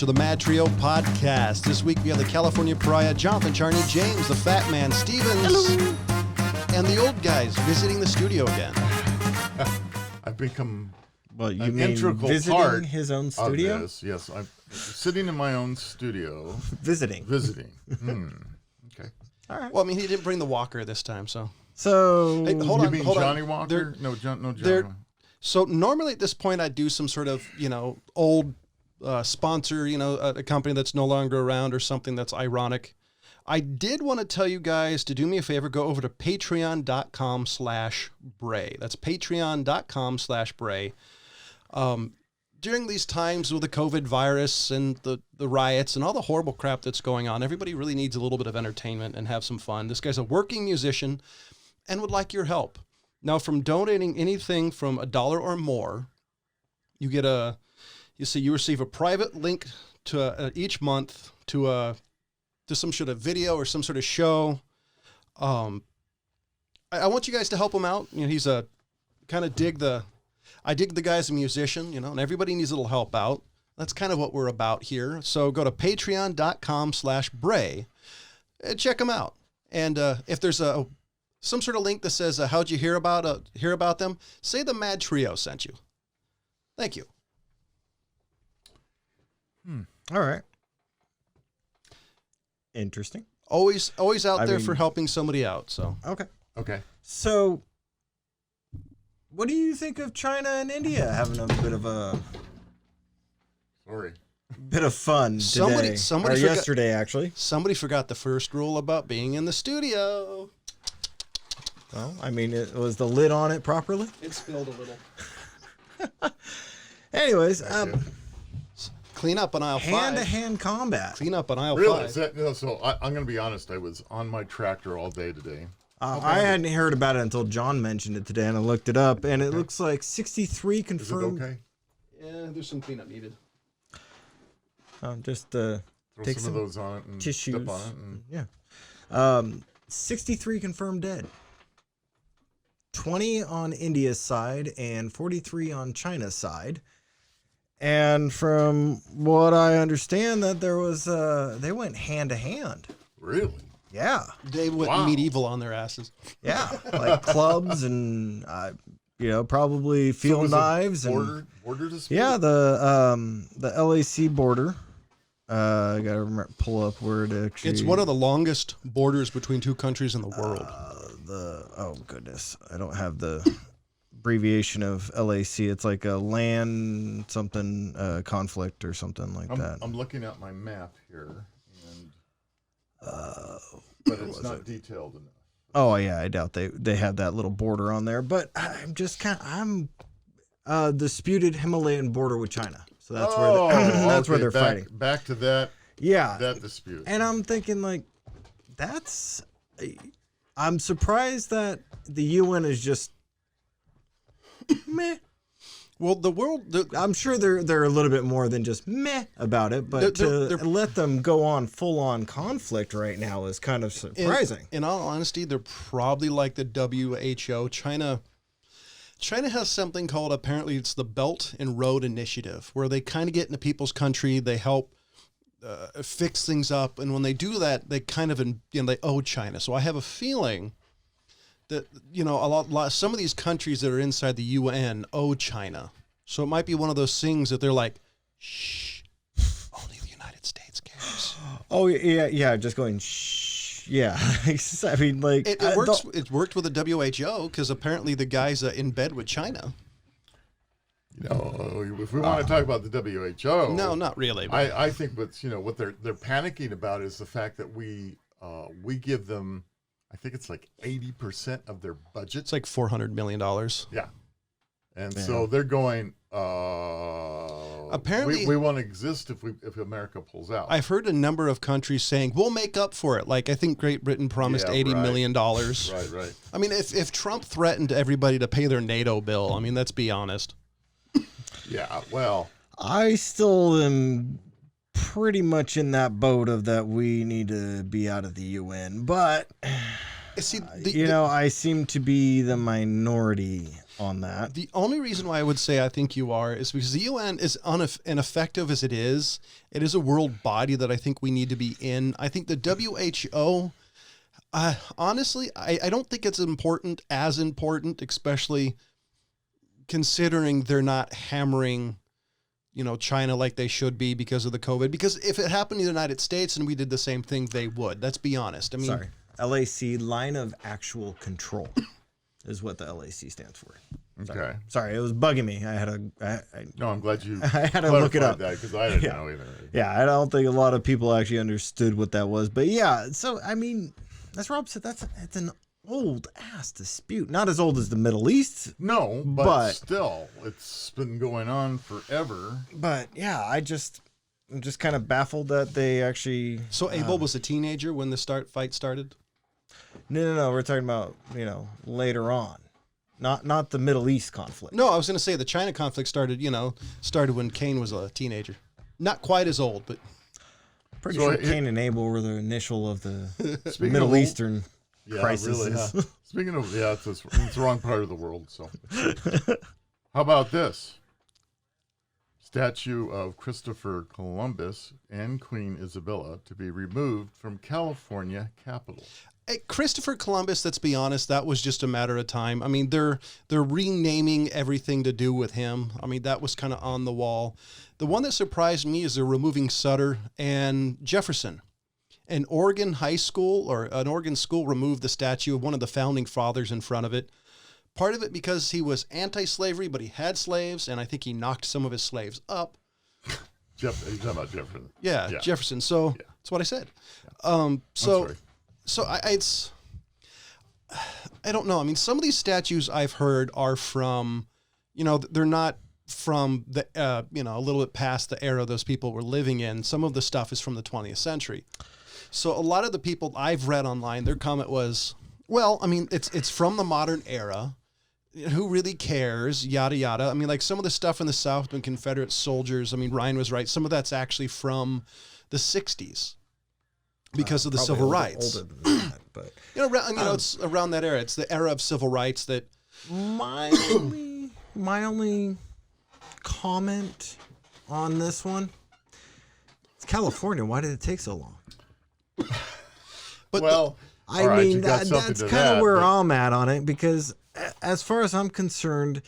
to the MadTrio podcast. This week we have the California Pariah, Jonathan Charney, James, the Fat Man, Stevens, Hello. And the old guys visiting the studio again. I've become Well, you an mean integral visiting part his own studio? of this. Yes, I'm sitting in my own studio. Visiting. Okay. All right. Well, I mean, he didn't bring the walker this time, so. So, Hey, hold You on, mean hold Johnny on. Walker? No, Johnny they're- Walker. So normally at this point I'd do some sort of, old sponsor, a company that's no longer around or something that's ironic. I did want to tell you guys to do me a favor, go over to patreon.com/Bray. That's patreon.com/Bray. During these times with the COVID virus and the riots and all the horrible crap that's going on, everybody really needs a little bit of entertainment and have some fun. This guy's a working musician and would like your help. Now, from donating anything from $1 or more, you get you receive a private link to each month to some sort of video or some sort of show. I want you guys to help him out. He's I dig the guy as a musician, and everybody needs a little help out. That's kind of what we're about here. So go to patreon.com/Bray and check him out. And if there's some sort of link that says, how'd you hear about them? Say the MadTrio sent you. Thank you. all right. Interesting. Always out there for helping somebody out. So Okay. Okay. So, what do you think of China and India having a bit of Sorry. fun today? Somebody or forgot- yesterday, actually. somebody forgot the first rule about being in the studio. Well, I mean, was the lid on it properly? It spilled a little. Anyways, Clean up on aisle 5. hand-to-hand combat. Clean up on aisle Really? 5. I'm going to be honest. I was on my tractor all day today. I hadn't heard about it until John mentioned it today, and I looked it up, and it looks like 63 Is it confirmed. okay? Yeah, there's some cleanup needed. Just Throw take some of those on it and tissues. step on it. And, Yeah. 63 confirmed dead. 20 on India's side and 43 on China's side. And from what I understand, that there was they went hand to hand. really? Yeah. They went Wow. medieval on their asses. Yeah. Like clubs and probably So field was it knives and border dispute? yeah, the LAC border. I gotta pull up where it actually. It's one of the longest borders between two countries in the world. Oh goodness, I don't have the abbreviation of LAC. It's like a land something conflict or something like that. I'm looking at my map here, and but it's not detailed enough. Oh yeah, I doubt they have that little border on there. But I'm just disputed Himalayan border with China. So that's where they're fighting. Back to that. Yeah, That dispute. and I'm thinking like, I'm surprised that the UN is just meh. Well, the world... I'm sure they're a little bit more than just meh about it, but They're- to let them go on full-on conflict right now is kind of surprising. In all honesty, they're probably like the WHO. China has something called, apparently it's the Belt and Road Initiative, where they kind of get into people's country, they help fix things up, and when they do that, they kind of they owe China. So I have a feeling that some of these countries that are inside the UN owe China. So it might be one of those things that they're like, shh, only the United States cares. Oh yeah, just going shh. Yeah, I mean, like It works. It worked with the WHO because apparently the guy's in bed with China. If we want to talk about the WHO, No, not really. But I think what they're panicking about is the fact that we give them, I think it's like 80% of their budget. it's like $400 million. Yeah, and so they're going. Apparently- we won't exist if America pulls out. I've heard a number of countries saying we'll make up for it. Like I think Great Britain promised $80 million. Right. I mean, if Trump threatened everybody to pay their NATO bill, I mean, let's be honest. Yeah. Well, I still am pretty much in that boat of that we need to be out of the UN, but See, I seem to be the minority on that. The only reason why I would say I think you are is because the UN is ineffective as it is a world body that I think we need to be in. I think the WHO, honestly, I don't think it's as important, especially considering they're not hammering, China like they should be because of the COVID. Because if it happened in the United States and we did the same thing, they would. Let's be honest. I mean, Sorry. LAC, line of actual control, is what the LAC stands for. Okay. Sorry, it was bugging me. I had No, I'm glad you I had to look it up because I didn't Yeah. know either. Yeah, I don't think a lot of people actually understood what that was. But yeah, so I mean, as Rob said, it's an old ass dispute. Not as old as the Middle East. No, but still, it's been going on forever. But yeah, I'm just kind of baffled that they actually. So Abel was a teenager when the fight started? No. We're talking about later on, not the Middle East conflict. No, I was going to say the China conflict started when Cain was a teenager. Not quite as old, but Pretty sure Cain and Abel were the initial of the Middle Eastern crisis. Really, huh? Speaking of, it's the wrong part of the world. So, how about this? Statue of Christopher Columbus and Queen Isabella to be removed from California Capitol. Christopher Columbus, let's be honest, that was just a matter of time. I mean, they're renaming everything to do with him. I mean, that was kind of on the wall. The one that surprised me is they're removing Sutter and Jefferson. An Oregon high school or an Oregon school removed the statue of one of the founding fathers in front of it. Part of it because he was anti-slavery, but he had slaves, and I think he knocked some of his slaves up. You're talking about Jefferson. Yeah. Jefferson. So that's what I said. So I don't know. I mean, some of these statues I've heard are from, they're not from the, a little bit past the era those people were living in. Some of the stuff is from the 20th century. So a lot of the people I've read online, their comment was, well, I mean, it's from the modern era. Who really cares? Yada, yada. I mean, like some of the stuff in the South when Confederate soldiers, I mean, Ryan was right. Some of that's actually from the 60s. Because of the civil rights. Older than that, but it's around that era. It's the era of civil rights that. My only comment on this one. It's California. Why did it take so long? But I mean, that's kind of where I'm at on it because, as far as I'm concerned,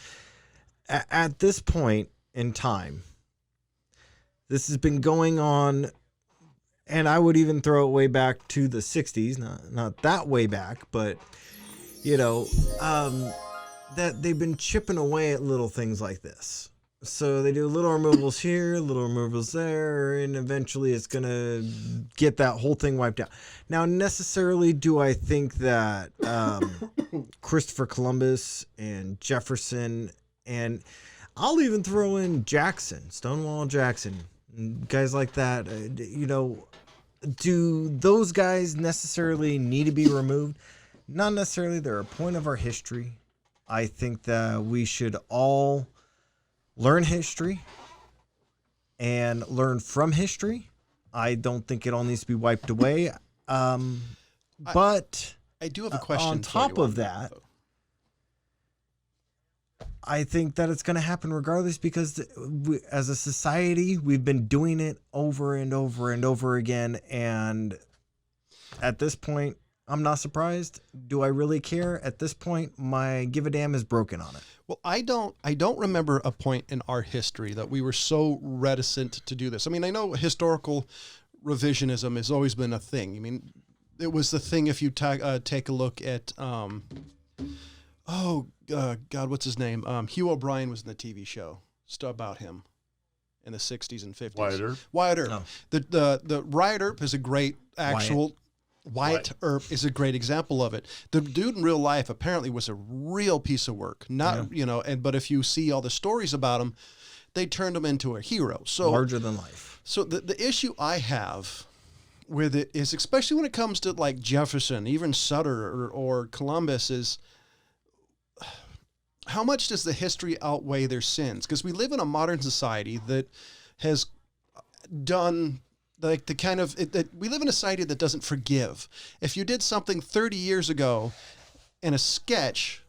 at this point in time, this has been going on. And I would even throw it way back to the 60s, not that way back, but, that they've been chipping away at little things like this. So they do little removals here, little removals there, and eventually it's going to get that whole thing wiped out. Now, necessarily do I think that Christopher Columbus and Jefferson, and I'll even throw in Jackson, Stonewall Jackson, guys like that, do those guys necessarily need to be removed? Not necessarily. They're a point of our history. I think that we should all learn history and learn from history. I don't think it all needs to be wiped away. But I do have a question. On top of that, I think that it's going to happen regardless because as a society, we've been doing it over and over and over again. And at this point, I'm not surprised. Do I really care? At this point, my give a damn is broken on it. Well, I don't remember a point in our history that we were so reticent to do this. I mean, I know historical revisionism has always been a thing. I mean, it was the thing if you take a look at God, what's his name? Hugh O'Brien was in the TV show. Just about him in the 60s and 50s. Wyatt Earp. Oh. The Wyatt Earp is a great actual... Wyatt Earp is a great example of it. The dude in real life apparently was a real piece of work. But if you see all the stories about him, they turned him into a hero. So larger than life. So the issue I have with it is, especially when it comes to like Jefferson, even Sutter or Columbus, is how much does the history outweigh their sins? Because we live in a modern society that has done like the kind of we live in a society that doesn't forgive. If you did something 30 years ago in a sketch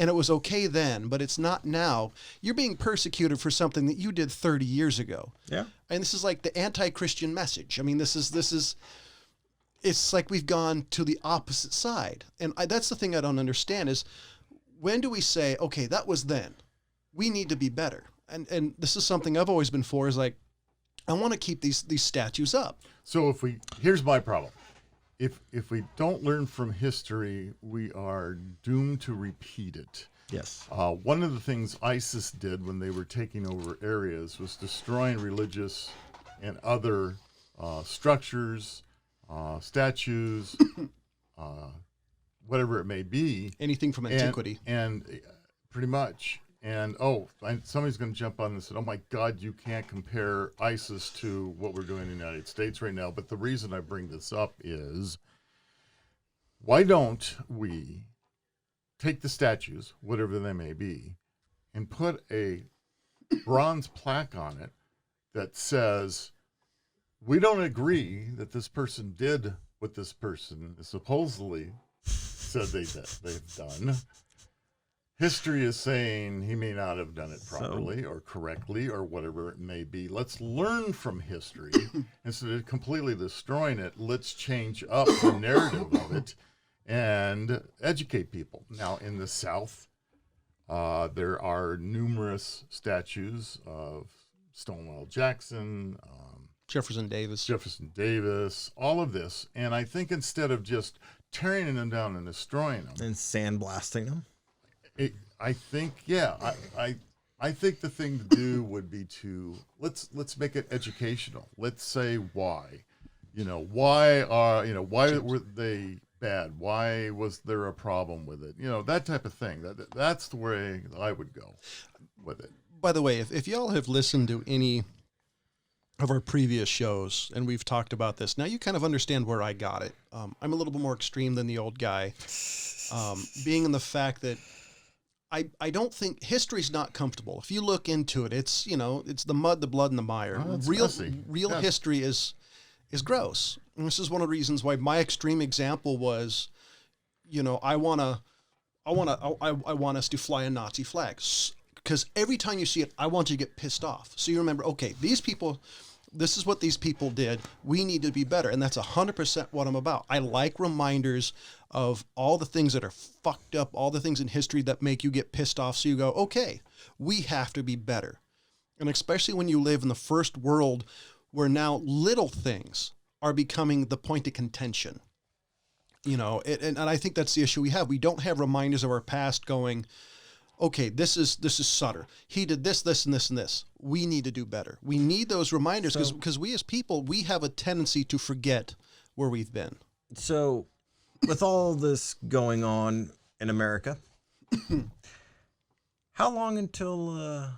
and it was okay then, but it's not now. You're being persecuted for something that you did 30 years ago. Yeah. And this is like the anti-Christian message. I mean, this is it's like we've gone to the opposite side. And that's the thing I don't understand is, when do we say, okay, that was then, we need to be better? And this is something I've always been for, is like, I want to keep these statues up. So here's my problem. If we don't learn from history, we are doomed to repeat it. Yes. One of the things ISIS did when they were taking over areas was destroying religious and other structures, statues, whatever it may be. Anything from antiquity. And pretty much. And, somebody's going to jump on this and, oh, my God, you can't compare ISIS to what we're doing in the United States right now. But the reason I bring this up is, why don't we take the statues, whatever they may be, and put a bronze plaque on it that says, we don't agree that this person did what this person supposedly said they've done. History is saying he may not have done it properly or correctly or whatever it may be. Let's learn from history. Instead of completely destroying it, let's change up the narrative of it and educate people. Now, in the South, there are numerous statues of Stonewall Jackson, Jefferson Davis, all of this. And I think instead of just tearing them down and destroying them and sandblasting them, I think the thing to do would be to let's make it educational. Let's say why, why were they bad? Why was there a problem with it? That type of thing. That's the way I would go with it. By the way, if y'all have listened to any of our previous shows, and we've talked about this, now you kind of understand where I got it. I'm a little bit more extreme than the old guy, being in the fact that I don't think history's not comfortable. If you look into it, it's the mud, the blood, and the mire. Real history is gross. And this is one of the reasons why my extreme example was, I want us to fly a Nazi flag, because every time you see it, I want you to get pissed off. So you remember, okay, these people, this is what these people did. We need to be better. And that's 100% what I'm about. I like reminders of all the things that are fucked up, all the things in history that make you get pissed off. So you go, okay, we have to be better. And especially when you live in the first world, where now little things are becoming the point of contention. And I think that's the issue we have. We don't have reminders of our past going, okay, this is Sutter. He did this, this, and this, and this. We need to do better. We need those reminders because we as people, we have a tendency to forget where we've been. So with all this going on in America, how long until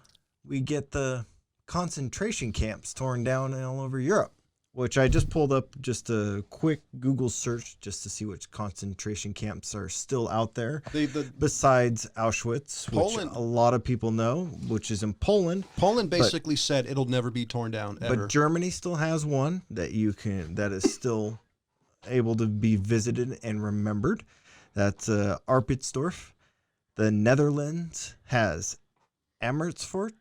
we get the concentration camps torn down all over Europe? Which I just pulled up just a quick Google search just to see which concentration camps are still out there. Besides Auschwitz, Poland, which a lot of people know, which is in Poland. Poland basically said it'll never be torn down ever. But Germany still has one that that is still able to be visited and remembered. That's Arpitsdorf. The Netherlands has Amersfoort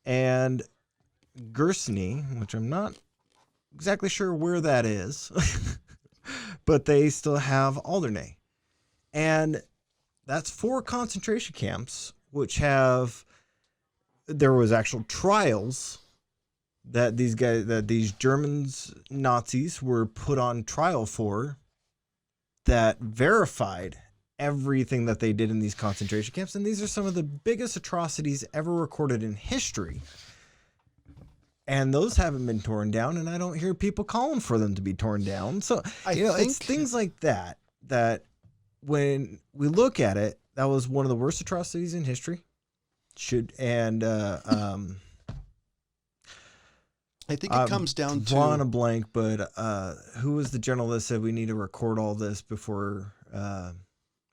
and Gersony, which I'm not exactly sure where that is, but they still have Alderney. And that's 4 concentration camps, which there was actual trials that these Germans, Nazis, were put on trial for, that verified everything that they did in these concentration camps. And these are some of the biggest atrocities ever recorded in history. And those haven't been torn down, and I don't hear people calling for them to be torn down. So, it's things like that when we look at it, that was one of the worst atrocities in history. I think it comes down to... drawing a blank, but who was the general that said we need to record all this before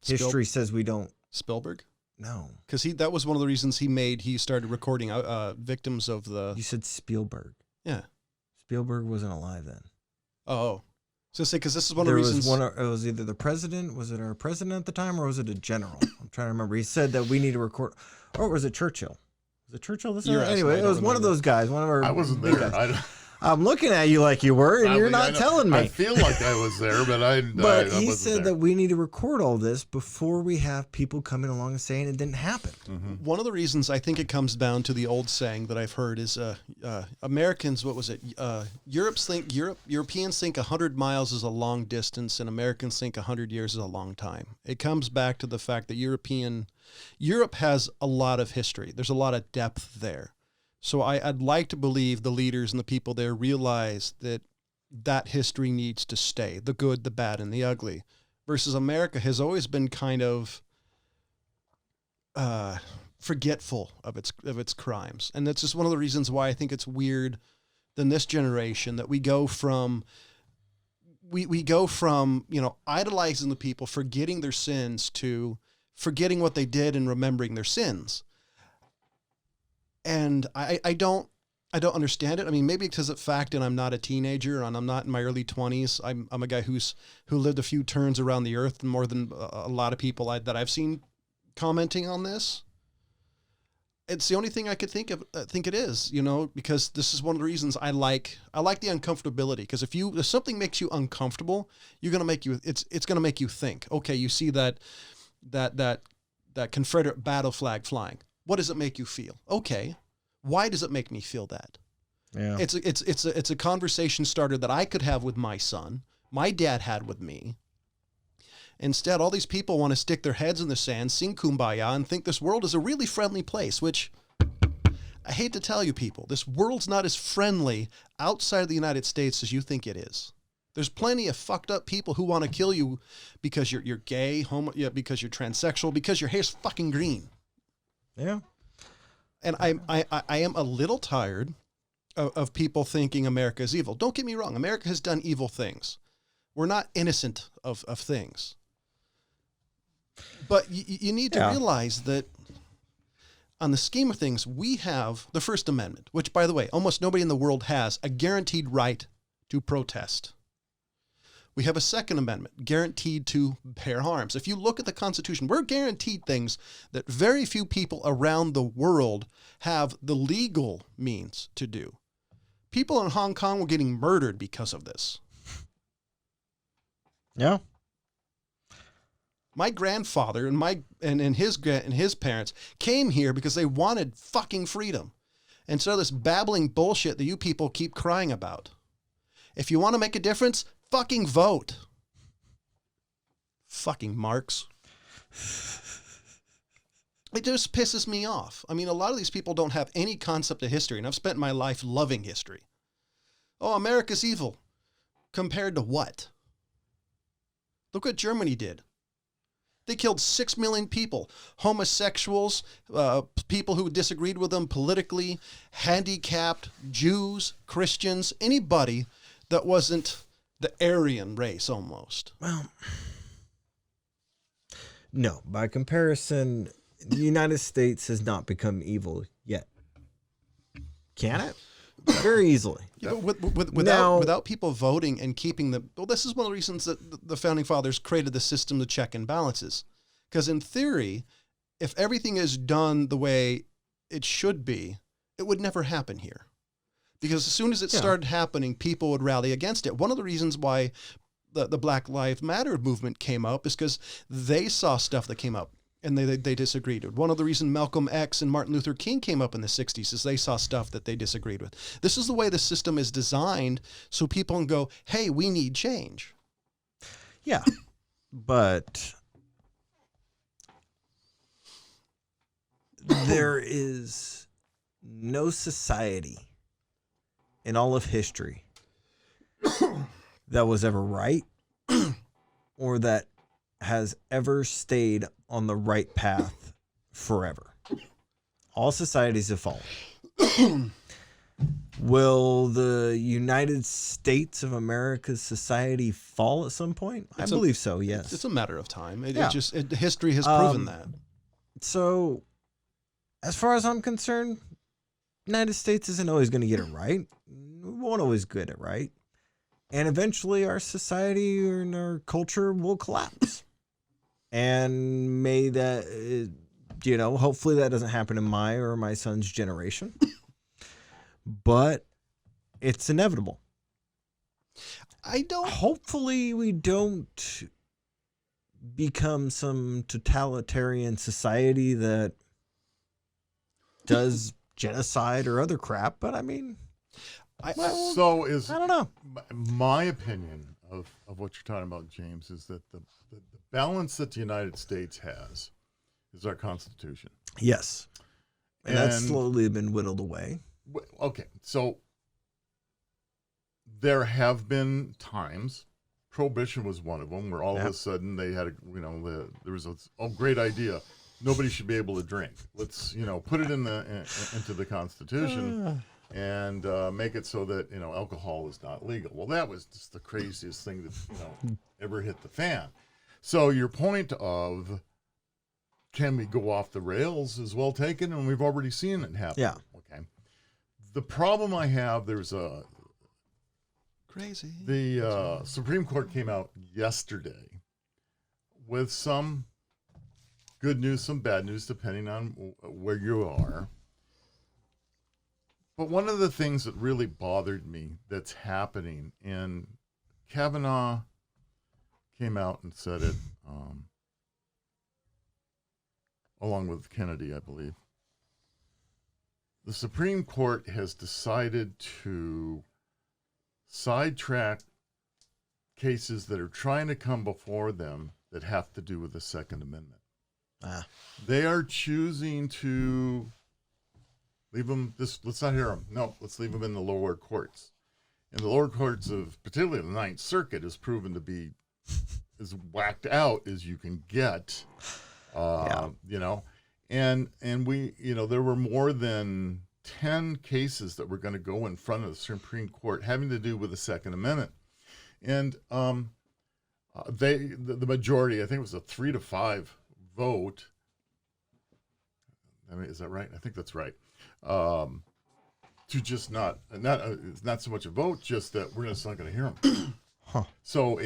history says we don't? Spielberg? No. Because that was one of the reasons he started recording victims of the... You said Spielberg. Yeah. Spielberg wasn't alive then. Oh. So say because this is one There of the was reasons. it was either the president. Was it our president at the time, or was it a general? I'm trying to remember. He said that we need to record. Or was it Churchill? Was it Churchill? You're Anyway, asking, it was one of those guys. One of our I wasn't big there. guys. I'm looking at you like you were, and you're not telling me. I feel like I was there, but I he wasn't said there. that we need to record all this before we have people coming along and saying it didn't happen. One of the reasons I think it comes down to the old saying that I've heard is Americans, what was it? Europeans think 100 miles is a long distance and Americans think 100 years is a long time. It comes back to the fact that Europe has a lot of history. There's a lot of depth there. So I'd like to believe the leaders and the people there realize that history needs to stay, the good, the bad, and the ugly, versus America has always been kind of forgetful of its crimes. And that's just one of the reasons why I think it's weird in this generation that we go from idolizing the people, forgetting their sins, to forgetting what they did and remembering their sins. And I don't understand it. I mean, maybe because of the fact that I'm not a teenager and I'm not in my early 20s. I'm a guy who lived a few turns around the earth more than a lot of people that I've seen commenting on this. It's the only thing I could think it is, because this is one of the reasons I like the uncomfortability. Because if something makes you uncomfortable, it's going to make you think. Okay, you see that Confederate battle flag flying. What does it make you feel? Okay, why does it make me feel that? Yeah, it's a conversation starter that I could have with my son. My dad had with me. Instead, all these people want to stick their heads in the sand, sing Kumbaya, and think this world is a really friendly place, which I hate to tell you people, this world's not as friendly outside of the United States as you think it is. There's plenty of fucked up people who want to kill you because you're gay, because you're transsexual, because your hair's fucking green. yeah. And I am a little tired of people thinking America is evil. Don't get me wrong. America has done evil things. We're not innocent of things. But you need to realize that on the scheme of things, we have the First Amendment, which, by the way, almost nobody in the world has a guaranteed right to protest. We have a Second Amendment, guaranteed to bear arms. If you look at the Constitution, we're guaranteed things that very few people around the world have the legal means to do. People in Hong Kong were getting murdered because of this. Yeah. My grandfather and his parents came here because they wanted fucking freedom. And so this babbling bullshit that you people keep crying about. If you want to make a difference, fucking vote. Fucking marks. It just pisses me off. I mean, a lot of these people don't have any concept of history, and I've spent my life loving history. Oh, America's evil. Compared to what? Look what Germany did. They killed 6 million people, homosexuals, people who disagreed with them politically, handicapped, Jews, Christians, anybody that wasn't the Aryan race almost. Well, no. By comparison, the United States has not become evil yet. Can it? Very easily. Yeah, but without people voting and keeping this is one of the reasons that the Founding Fathers created the system to check and balances. Because in theory, if everything is done the way it should be, it would never happen here. Because as soon as it started happening, people would rally against it. One of the reasons why the Black Lives Matter movement came up is because they saw stuff that came up and they disagreed with. One of the reasons Malcolm X and Martin Luther King came up in the 60s is they saw stuff that they disagreed with. This is the way the system is designed so people can go, hey, we need change. Yeah, but there is no society in all of history that was ever right or that has ever stayed on the right path forever. All societies have fallen. Will the United States of America's society fall at some point? I believe so, yes. It's a matter of time. History has proven that. So, as far as I'm concerned, United States isn't always going to get it right. We won't always get it right. And eventually our society and our culture will collapse. And may that, hopefully that doesn't happen in my or my son's generation. But it's inevitable. Hopefully we don't become some totalitarian society that does genocide or other crap. But I mean, I don't know. My opinion of what you're talking about, James, is that the balance that the United States has is our Constitution. Yes. And that's slowly been whittled away. Okay, so there have been times, Prohibition was one of them, where all of a sudden they had, there was a great idea. Nobody should be able to drink. Let's, put it into the Constitution and make it so that, alcohol is not legal. Well, that was just the craziest thing that, ever hit the fan. So your point of, can we go off the rails is well taken, and we've already seen it happen. Yeah. Okay. The problem I have, the Supreme Court came out yesterday with some good news, some bad news, depending on where you are. But one of the things that really bothered me that's happening, and Kavanaugh came out and said it, along with Kennedy, I believe. The Supreme Court has decided to sidetrack cases that are trying to come before them that have to do with the Second Amendment. They are choosing to leave them, let's not hear them. No, let's leave them in the lower courts. And the lower courts of, particularly the Ninth Circuit, has proven to be as whacked out as you can get, And we, there were more than 10 cases that were going to go in front of the Supreme Court having to do with the Second Amendment. And the majority, I think it was a 3-5 vote. I mean, is that right? I think that's right. To just not so much a vote, just that we're just not going to hear them. So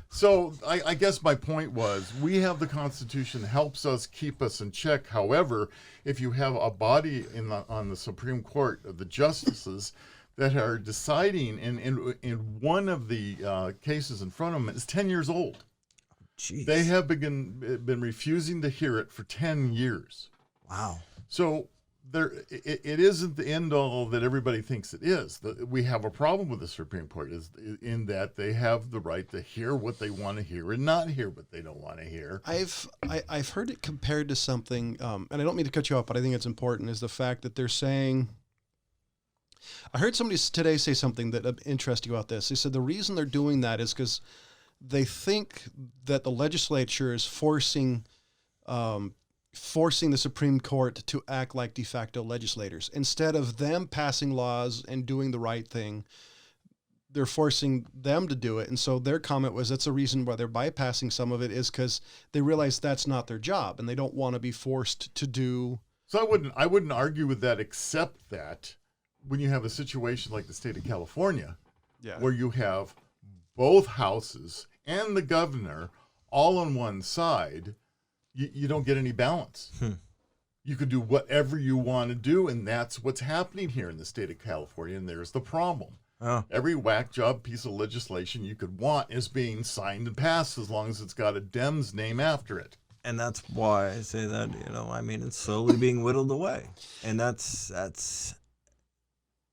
So I guess my point was, we have the Constitution helps us, keep us in check. However, if you have a body on the Supreme Court of the justices that are deciding, in one of the cases in front of them is 10 years old. Jeez. They have been refusing to hear it for 10 years. Wow. So it isn't the end all that everybody thinks it is. We have a problem with the Supreme Court is in that they have the right to hear what they want to hear and not hear what they don't want to hear. I've heard it compared to something, and I don't mean to cut you off, but I think it's important, is the fact that they're saying, I heard somebody today say something that interesting about this. They said the reason they're doing that is because they think that the legislature is forcing the Supreme Court to act like de facto legislators. Instead of them passing laws and doing the right thing, they're forcing them to do it. And so their comment was that's the reason why they're bypassing some of it, is because they realize that's not their job and they don't want to be forced to do. So I wouldn't argue with that, except that when you have a situation like the state of California, where you have both houses and the governor all on one side, you don't get any balance. You could do whatever you want to do, and that's what's happening here in the state of California, and there's the problem. Every whack job piece of legislation you could want is being signed and passed as long as it's got a Dem's name after it. And that's why I say that, it's slowly being whittled away. And that's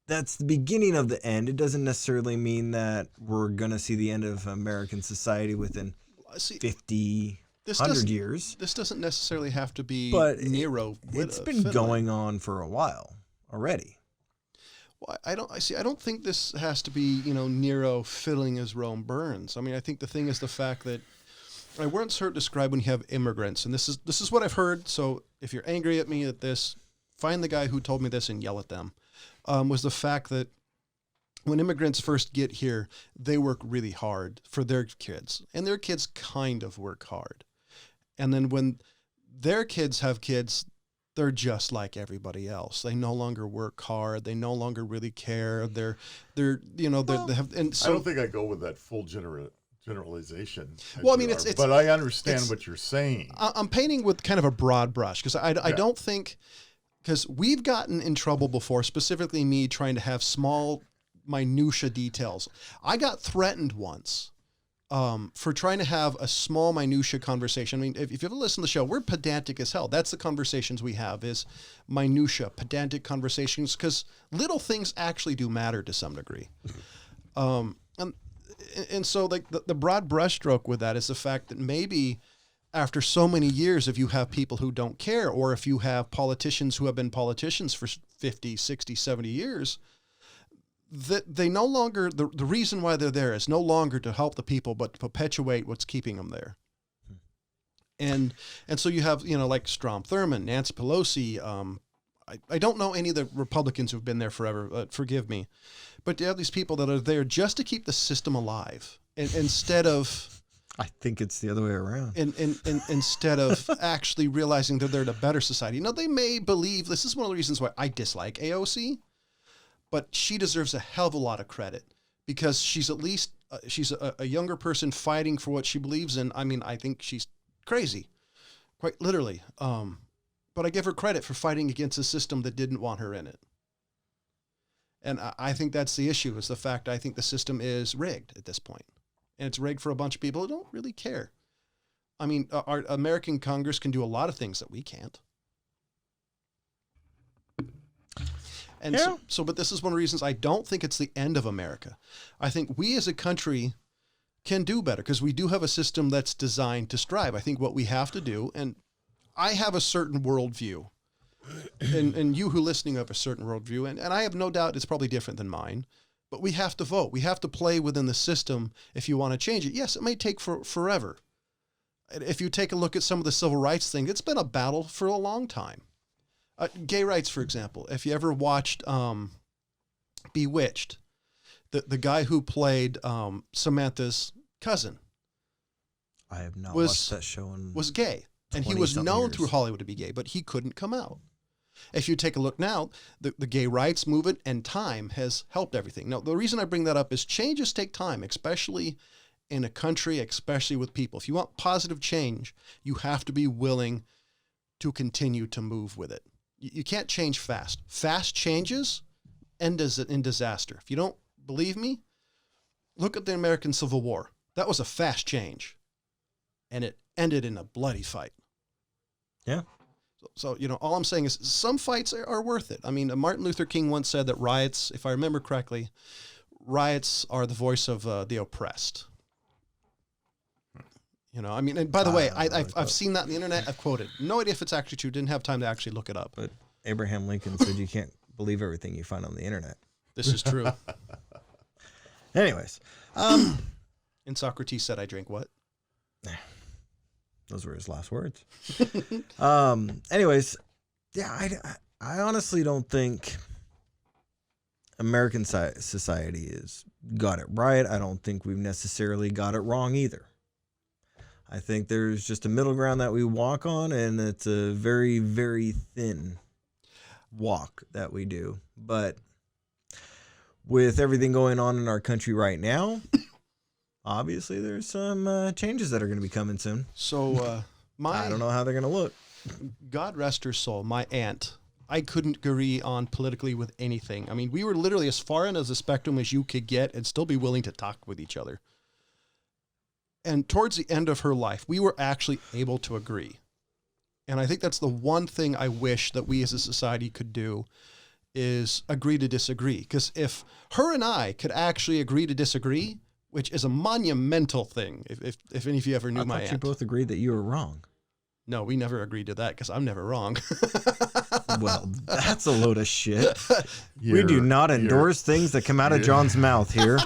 the beginning of the end. It doesn't necessarily mean that we're going to see the end of American society within 50, 100 years. This doesn't necessarily have to be Nero. It's been going on for a while already. Well, I don't think this has to be, Nero fiddling as Rome burns. I mean, I think the thing is the fact that I once heard described when you have immigrants, and this is what I've heard. So if you're angry at me at this, find the guy who told me this and yell at them. Was the fact that when immigrants first get here, they work really hard for their kids, and their kids kind of work hard. And then when their kids have kids, they're just like everybody else. They no longer work hard. They no longer really care. They have, and so I don't think I go with that full generalization. Well, I mean, it's but I understand what you're saying. I'm painting with kind of a broad brush because I don't think, because we've gotten in trouble before, specifically me trying to have small minutia details. I got threatened once for trying to have a small minutia conversation. I mean, if you ever listen to the show, we're pedantic as hell. That's the conversations we have, is minutia, pedantic conversations, because little things actually do matter to some degree. And so like the broad brushstroke with that is the fact that maybe after so many years, if you have people who don't care, or if you have politicians who have been politicians for 50, 60, 70 years, that they no longer, the reason why they're there is no longer to help the people, but to perpetuate what's keeping them there. And so you have, like Strom Thurmond, Nancy Pelosi. I don't know any of the Republicans who've been there forever. Forgive me. But you have these people that are there just to keep the system alive. And instead of... I think it's the other way around. And instead of actually realizing that they're in a better society. Now, they may believe, this is one of the reasons why I dislike AOC, but she deserves a hell of a lot of credit because she's at least, she's a younger person fighting for what she believes in. I mean, I think she's crazy, quite literally. But I give her credit for fighting against a system that didn't want her in it. And I think that's the issue, is the fact I think the system is rigged at this point. And it's rigged for a bunch of people who don't really care. I mean, our American Congress can do a lot of things that we can't. And but this is one of the reasons I don't think it's the end of America. I think we as a country can do better because we do have a system that's designed to strive. I think what we have to do, and I have a certain worldview, and you who listening have a certain worldview, and I have no doubt it's probably different than mine, but we have to vote. We have to play within the system if you want to change it. Yes, it may take forever. If you take a look at some of the civil rights thing, it's been a battle for a long time. Gay rights, for example. If you ever watched Bewitched, the guy who played Samantha's cousin, I have not watched that show. Was gay, and he was known through Hollywood to be gay, but he couldn't come out. If you take a look now, the gay rights movement and time has helped everything. Now, the reason I bring that up is changes take time, especially in a country, especially with people. If you want positive change, you have to be willing to continue to move with it. You can't change fast. Fast changes end in disaster. If you don't believe me, look at the American Civil War. That was a fast change, and it ended in a bloody fight. Yeah. So all I'm saying is some fights are worth it. I mean, Martin Luther King once said that riots, if I remember correctly, riots are the voice of the oppressed. I mean, and by the way, I've seen that on the internet. I've quoted. No idea if it's actually true. Didn't have time to actually look it up. But Abraham Lincoln said you can't believe everything you find on the internet. This is true. Anyways. And Socrates said, I drink what? Those were his last words. Anyways, yeah, I honestly don't think American society has got it right. I don't think we've necessarily got it wrong either. I think there's just a middle ground that we walk on, and it's a very, very thin walk that we do. But with everything going on in our country right now, obviously there's some changes that are going to be coming soon. So I don't know how they're going to look. God rest her soul, my aunt, I couldn't agree on politically with anything. I mean, we were literally as far in as the spectrum as you could get and still be willing to talk with each other. And towards the end of her life, we were actually able to agree. And I think that's the one thing I wish that we as a society could do, is agree to disagree. Because if her and I could actually agree to disagree, which is a monumental thing, if any of you ever knew my aunt. I thought you both agreed that you were wrong. No, we never agreed to that because I'm never wrong. Well, that's a load of shit. We do not endorse things that come out of John's mouth here.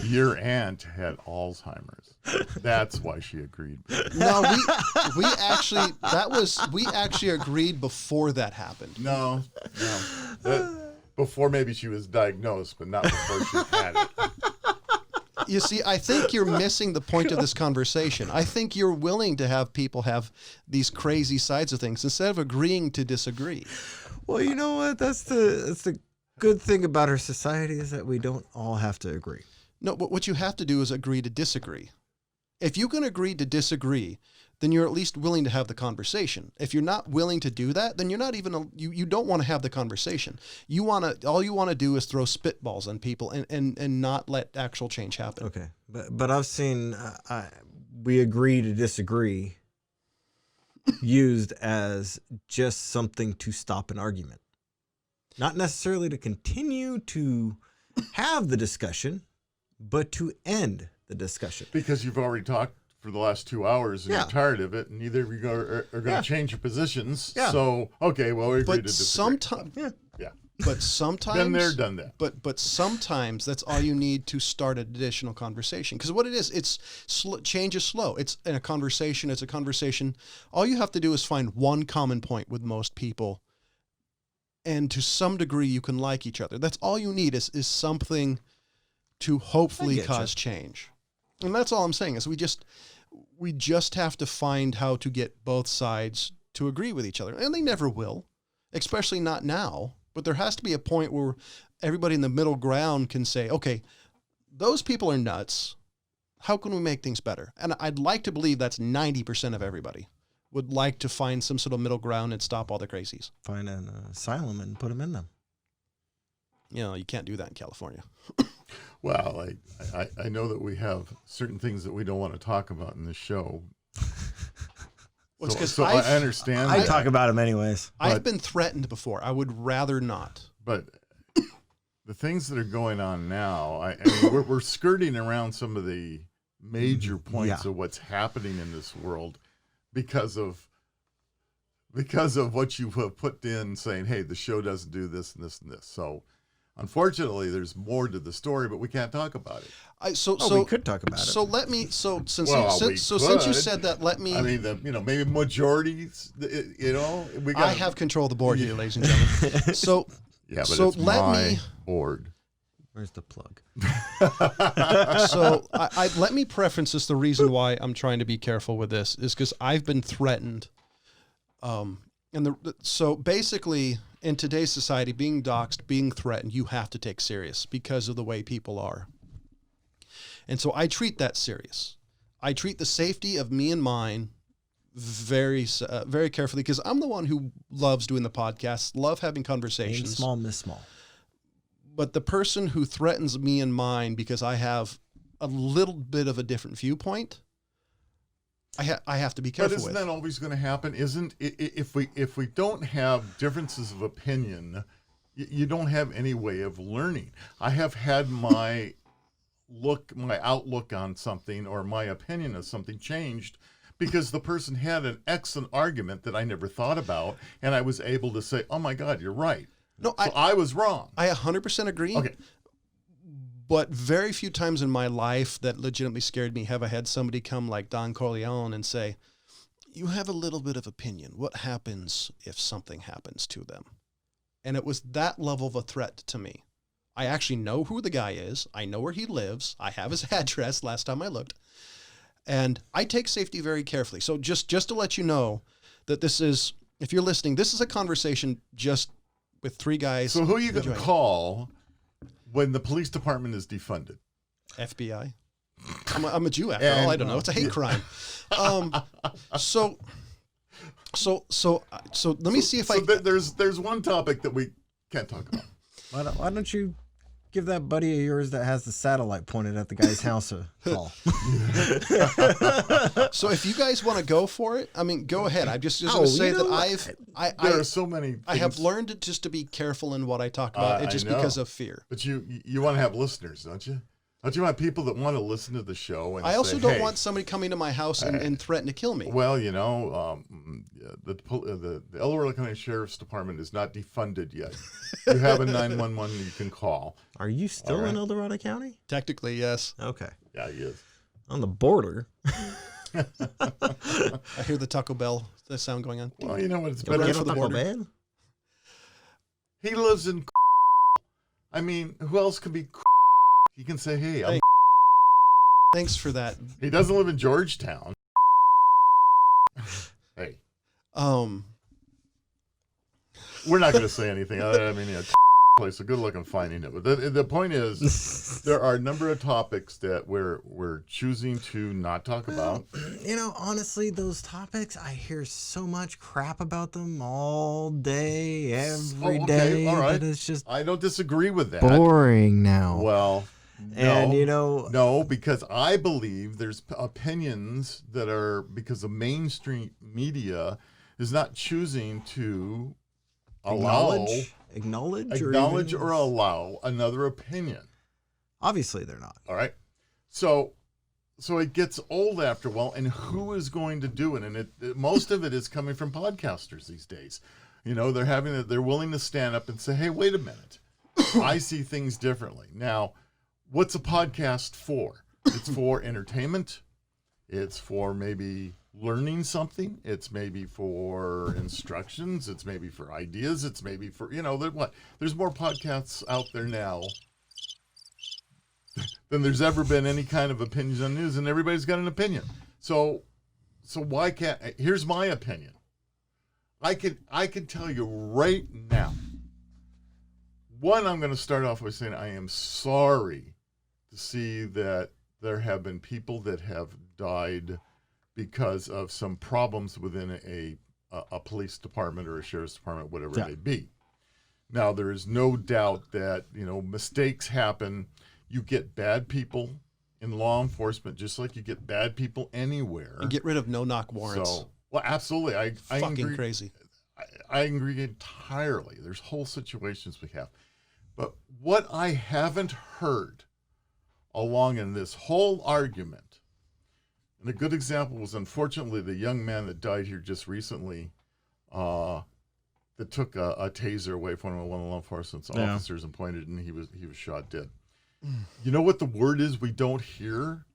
Your aunt had Alzheimer's. That's why she agreed. No, we actually agreed before that happened. No. Before maybe she was diagnosed, but not before she had it. You see, I think you're missing the point of this conversation. I think you're willing to have people have these crazy sides of things instead of agreeing to disagree. Well, you know what? That's the good thing about our society is that we don't all have to agree. No, but what you have to do is agree to disagree. If you can agree to disagree, then you're at least willing to have the conversation. If you're not willing to do that, then you're not even, you don't want to have the conversation. All you want to do is throw spitballs on people and not let actual change happen. Okay. But I've seen, we agree to disagree used as just something to stop an argument. Not necessarily to continue to have the discussion, but to end the discussion. Because you've already talked for the last 2 hours and you're tired of it, and neither of you are going to change your positions. Yeah. So, okay, well, we agree to disagree. Sometimes, but sometimes, Been there, done that. But sometimes that's all you need to start an additional conversation. Because what it is, it's change is slow. It's in a conversation. It's a conversation. All you have to do is find one common point with most people, and to some degree, you can like each other. That's all you need is something to hopefully cause change. And that's all I'm saying is we just have to find how to get both sides to agree with each other. And they never will, especially not now. But there has to be a point where everybody in the middle ground can say, okay, those people are nuts. How can we make things better? And I'd like to believe that's 90% of everybody would like to find some sort of middle ground and stop all the crazies. Find an asylum and put them in them. You know, you can't do that in California. Well, I know that we have certain things that we don't want to talk about in this show. Well, so I understand. I talk about them anyways. I've been threatened before. I would rather not. But the things that are going on now, I mean, we're skirting around some of the major points of what's happening in this world because of what you have put in saying, hey, the show doesn't do this and this and this. So unfortunately, there's more to the story, but we can't talk about it. We could talk about it. So let me. Since you said that, let me. I mean, maybe majorities. We got. I have control of the board here, ladies and gentlemen. So yeah, but so it's let my me. board. Where's the plug? So let me preference this. The reason why I'm trying to be careful with this is because I've been threatened. So basically, in today's society, being doxxed, being threatened, you have to take serious because of the way people are. And so I treat that serious. I treat the safety of me and mine very, very carefully because I'm the one who loves doing the podcast, love having conversations. Aim small, miss small. But the person who threatens me and mine because I have a little bit of a different viewpoint, I have to be careful with. But isn't that always going to happen? Isn't if we don't have differences of opinion, you don't have any way of learning. I have had my outlook on something or my opinion of something changed because the person had an excellent argument that I never thought about, and I was able to say, "Oh my God, you're right." No, so I was wrong. I 100% agree. Okay. But very few times in my life that legitimately scared me have I had somebody come like Don Corleone and say, you have a little bit of opinion. What happens if something happens to them? And it was that level of a threat to me. I actually know who the guy is. I know where he lives. I have his address last time I looked. And I take safety very carefully. So just to let you know that this is, if you're listening, this is a conversation just with three guys. So who are you going to call when the police department is defunded? FBI. I'm a Jew after all. I don't know. It's a hate crime. So let me see if there's one topic that we can't talk about. Why don't you give that buddy of yours that has the satellite pointed at the guy's house a call? So if you guys want to go for it, I mean, go ahead. I'm just going to say that there are so many things. I have learned just to be careful in what I talk about, just because of fear. But you want to have listeners, don't you? Don't you want people that want to listen to the show? And I also don't want somebody coming to my house and threaten to kill me. Well, the El Dorado County Sheriff's Department is not defunded yet. You have a 911 you can call. Are you still in El Dorado County? Technically, yes. Okay. Yeah, he is. On the border. I hear the Taco Bell sound going on. Well, you know what? It's better better for the border. He lives in. I mean, who else can be? He can say, "Hey, I'm." Thanks for that. He doesn't live in Georgetown. Hey, Um, we're not going to say anything. I mean, place. So good luck on finding it. But the point is, there are a number of topics that we're choosing to not talk about. You know, honestly, those topics, I hear so much crap about them all day, every day. All right. That it's just I don't disagree with that. boring now. Well, no, and you know, no, because I believe there's opinions that are because the mainstream media is not choosing to acknowledge or allow another opinion. Obviously, they're not. All right, so it gets old after a while, and who is going to do it? And most of it is coming from podcasters these days. You know, they're willing to stand up and say, "Hey, wait a minute, I see things differently." Now, what's a podcast for? It's for entertainment. It's for maybe learning something. It's maybe for instructions. It's maybe for ideas. It's maybe for, there's more podcasts out there now than there's ever been any kind of opinions on news, and everybody's got an opinion. So why can't, here's my opinion. I could tell you right now. One, I'm going to start off by saying I am sorry to see that there have been people that have died because of some problems within a police department or a sheriff's department, whatever it may be. Now, there is no doubt that, mistakes happen. You get bad people in law enforcement, just like you get bad people anywhere. and get rid of no-knock warrants. So, well, absolutely. I Fucking agree. crazy. I agree entirely. There's whole situations we have. But what I haven't heard along in this whole argument, and a good example was unfortunately the young man that died here just recently that took a taser away from one of the law enforcement officers and pointed, and he was shot dead. You know what the word is we don't hear?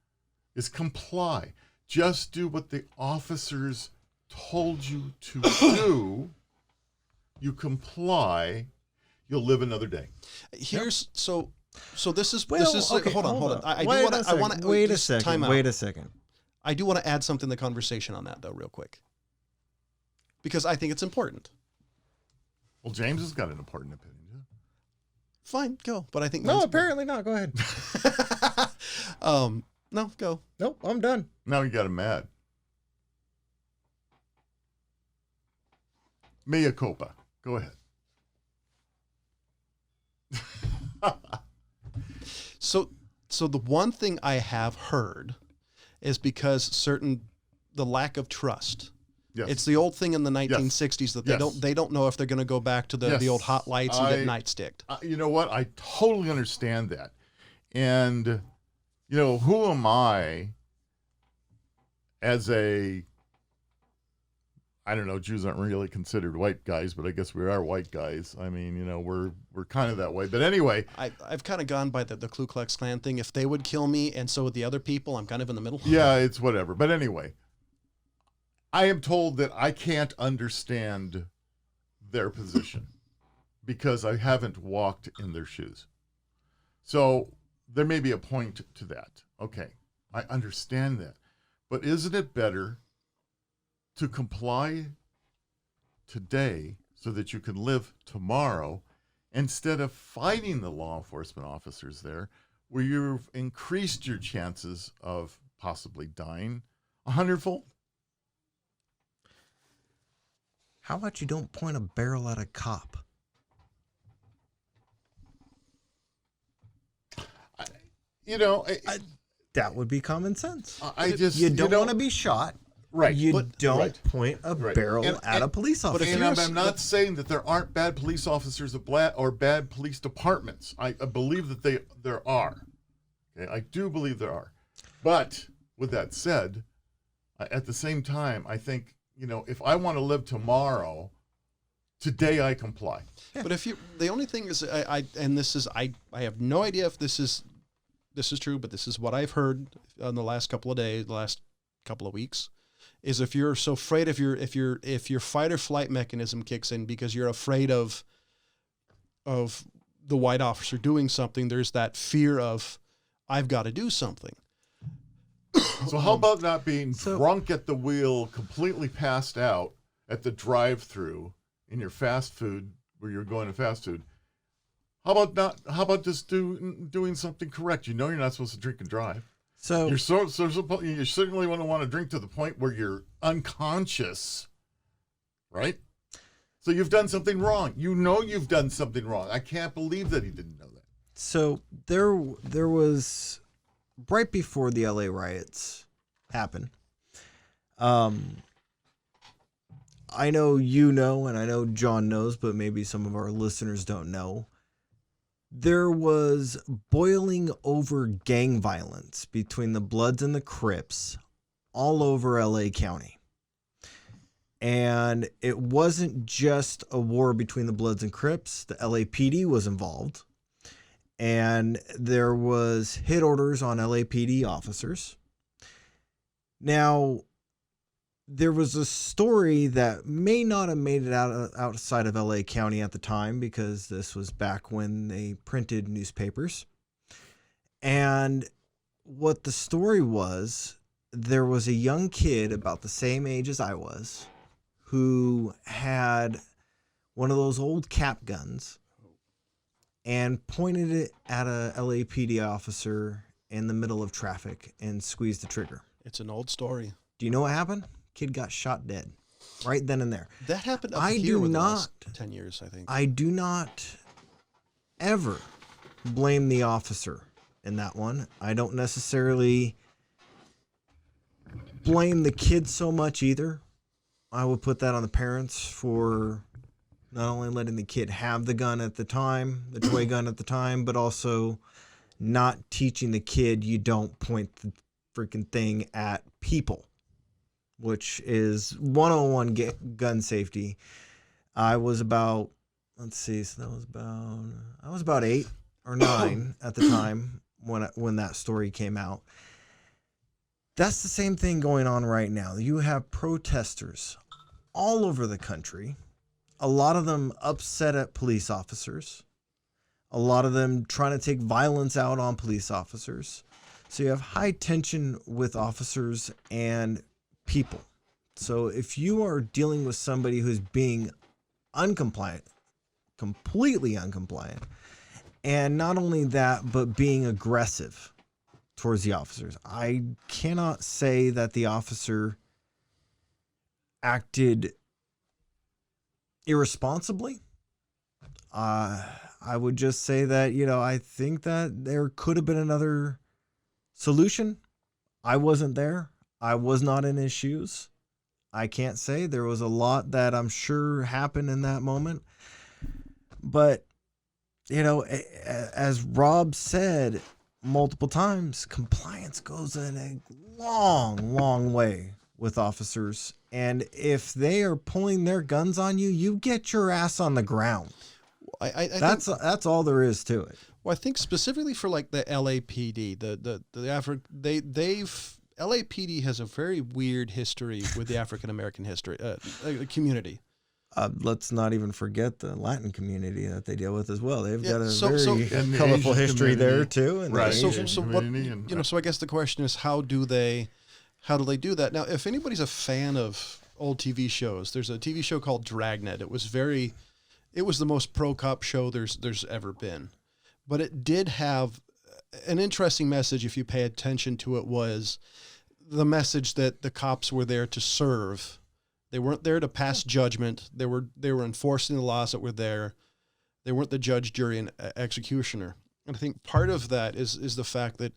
Is comply. Just do what the officers told you to do. You comply, you'll live another day. Here's so this is okay, hold on. I want to wait a second. I do want to add something to the conversation on that though, real quick, because I think it's important. Well, James has got an important opinion. Yeah. Fine, go. But I think No, apparently not. Go ahead. no, go. Nope, I'm done. Now you got him mad. Mea culpa. Go ahead. So the one thing I have heard is because the lack of trust. Yes. It's the old thing in the 1960s that they don't know if they're going to go back to the old hot lights and get nightsticked. You know what? I totally understand that. And, who am I as I don't know, Jews aren't really considered white guys, but I guess we are white guys. I mean, we're kind of that way. But anyway. I've kind of gone by the Ku Klux Klan thing. If they would kill me and so would the other people, I'm kind of in the middle. Yeah, it's whatever. But anyway, I am told that I can't understand their position because I haven't walked in their shoes. So there may be a point to that. Okay, I understand that. But isn't it better to comply today so that you can live tomorrow instead of fighting the law enforcement officers there, where you've increased your chances of possibly dying 100-fold? How about you don't point a barrel at a cop? That would be common sense. You don't want to be shot. Right. You don't point a barrel at a police officer. I'm not saying that there aren't bad police officers or bad police departments. I believe that there are. Okay? I do believe there are. But with that said, at the same time, I think, if I want to live tomorrow, today I comply. Yeah. But the only thing is, I have no idea if this is true, but this is what I've heard on the last couple of weeks. Is if you're so afraid if your fight or flight mechanism kicks in because you're afraid of the white officer doing something, there's that fear of I've got to do something. So how about not being So- drunk at the wheel, completely passed out at the drive-through in your fast food where you're going to fast food? How about just doing something correct? You know you're not supposed to drink and drive. So You certainly want to drink to the point where you're unconscious, right? So you've done something wrong. You know you've done something wrong. I can't believe that he didn't know that. So there was right before the LA riots happened. I know you know, and I know John knows, but maybe some of our listeners don't know. There was boiling over gang violence between the Bloods and the Crips all over LA County. And it wasn't just a war between the Bloods and Crips. The LAPD was involved. And there was hit orders on LAPD officers. Now, there was a story that may not have made it outside of LA County at the time, because this was back when they printed newspapers. And what the story was, there was a young kid about the same age as I was who had one of those old cap guns and pointed it at a LAPD officer in the middle of traffic and squeezed the trigger. It's an old story. Do you know what happened? Kid got shot dead right then and there. That happened up I here do within the not- last 10 years, I think. I do not ever blame the officer in that one. I don't necessarily blame the kid so much either. I would put that on the parents for not only letting the kid have the gun at the time, the toy gun at the time, but also not teaching the kid you don't point the freaking thing at people, which is 101 gun safety. I was about, let's see, so I was about 8 or 9 at the time when that story came out. That's the same thing going on right now. You have protesters all over the country, a lot of them upset at police officers, a lot of them trying to take violence out on police officers. So you have high tension with officers and people. So if you are dealing with somebody who's being uncompliant, completely uncompliant, and not only that, but being aggressive towards the officers, I cannot say that the officer acted irresponsibly. I would just say that, I think that there could have been another solution. I wasn't there. I was not in his shoes. I can't say. There was a lot that I'm sure happened in that moment. But, as Rob said multiple times, compliance goes in a long, long way with officers. And if they are pulling their guns on you, you get your ass on the ground. I That's all there is to it. Well, I think specifically for like the LAPD, LAPD has a very weird history with the African American community. Let's not even forget the Latin community that they deal with as well. They've got a And the colorful Asian history there community. too. And Right. the Asian. So what, community and- so I guess the question is, how do they do that? Now, if anybody's a fan of old TV shows, there's a TV show called Dragnet. It was the most pro-cop show there's ever been. But it did have an interesting message, if you pay attention to it, was the message that the cops were there to serve. They weren't there to pass judgment. They were enforcing the laws that were there. They weren't the judge, jury, and executioner. And I think part of that is the fact that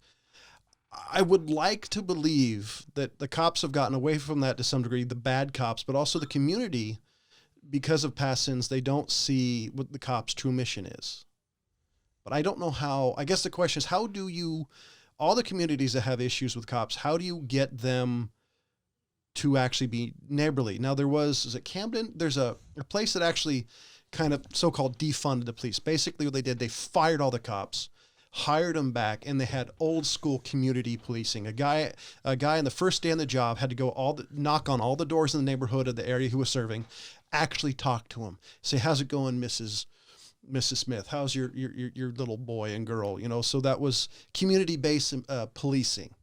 I would like to believe that the cops have gotten away from that to some degree, the bad cops, but also the community, because of past sins, they don't see what the cops' true mission is. But I don't know how. I guess the question is, how do you, all the communities that have issues with cops, how do you get them to actually be neighborly? Now, is it Camden? There's a place that actually kind of so-called defunded the police. Basically what they did, they fired all the cops, hired them back, and they had old school community policing. A guy on the first day on the job had to go knock on all the doors in the neighborhood of the area he was serving, actually talk to him, say, "How's it going, Mrs. Smith? How's your little boy and girl?" So that was community-based policing.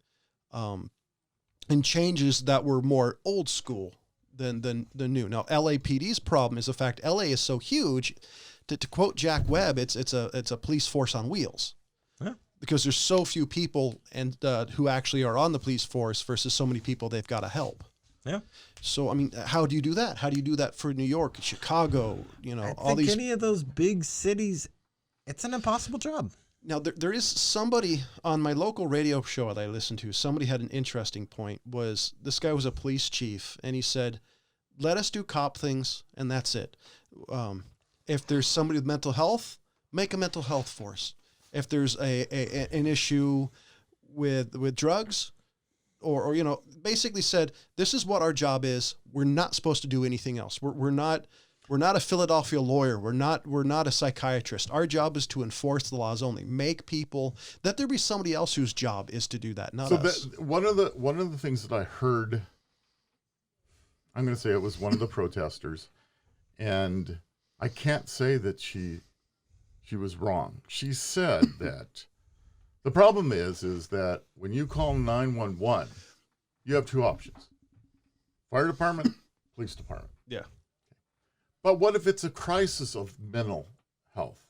and changes that were more old school than new. Now, LAPD's problem is the fact LA is so huge. To quote Jack Webb, it's a police force on wheels. Yeah. Because there's so few people and who actually are on the police force versus so many people they've got to help. Yeah. So, I mean, how do you do that? How do you do that for New York, Chicago, all these... any of those big cities, it's an impossible job. Now, there is somebody on my local radio show that I listened to, somebody had an interesting point, this guy was a police chief, and he said, let us do cop things, and that's it. If there's somebody with mental health, make a mental health force. If there's an issue with drugs, or basically said, this is what our job is. We're not supposed to do anything else. We're not a Philadelphia lawyer. We're not a psychiatrist. Our job is to enforce the laws only. Make people, let there be somebody else whose job is to do that, not us. One of the things that I heard, I'm going to say it was one of the protesters, and I can't say that she was wrong. She said that the problem is that when you call 911, you have two options: fire department, police department. Yeah. But what if it's a crisis of mental health?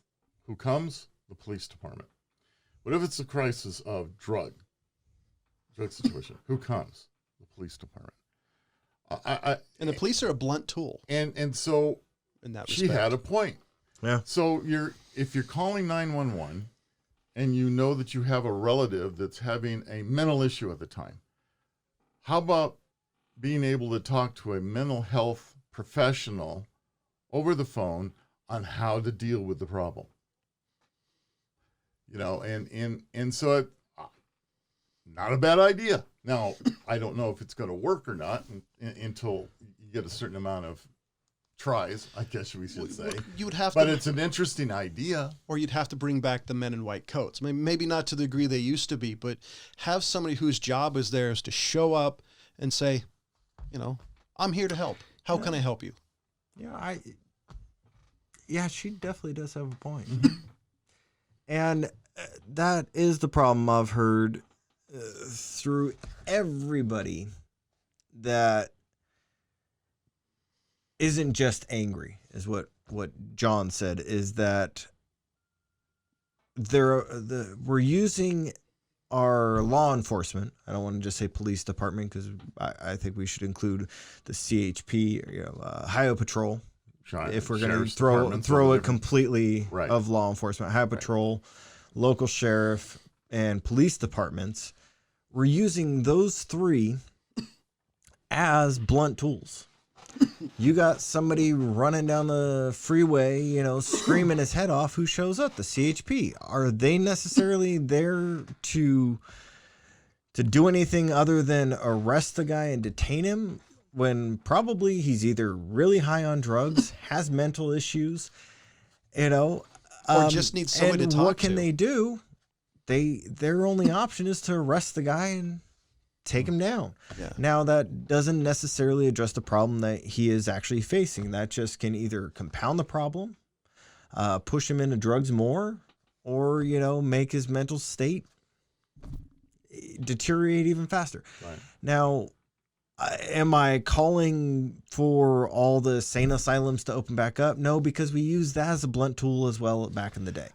Who comes? The police department. What if it's a crisis of drug situation? Who comes? The police department. And the police are a blunt tool. And so in that she respect. had a point. Yeah. So if you're calling 911 and you know that you have a relative that's having a mental issue at the time, how about being able to talk to a mental health professional over the phone on how to deal with the problem? And so not a bad idea. Now, I don't know if it's going to work or not until you get a certain amount of tries, I guess we should say. You would have but it's an interesting idea. Or you'd have to bring back the men in white coats. Maybe not to the degree they used to be, but have somebody whose job is there is to show up and say, I'm here to help. How can I help you? Yeah, she definitely does have a point. Mm-hmm. And that is the problem I've heard through everybody that isn't just angry, is what John said, is that we're using our law enforcement. I don't want to just say police department, because I think we should include the CHP, Ohio Patrol. If we're going to throw it completely right. of law enforcement, Ohio Patrol, local sheriff, and police departments, we're using those three as blunt tools. You got somebody running down the freeway, screaming his head off. Who shows up? The CHP. Are they necessarily there to do anything other than arrest the guy and detain him, when probably he's either really high on drugs, has mental issues, or just needs somebody to talk to? What can they do? Their only option is to arrest the guy and take him down. Yeah. Now, that doesn't necessarily address the problem that he is actually facing. That just can either compound the problem, push him into drugs more, or, make his mental state deteriorate even faster. Right. Now, am I calling for all the sane asylums to open back up? No, because we used that as a blunt tool as well back in the day.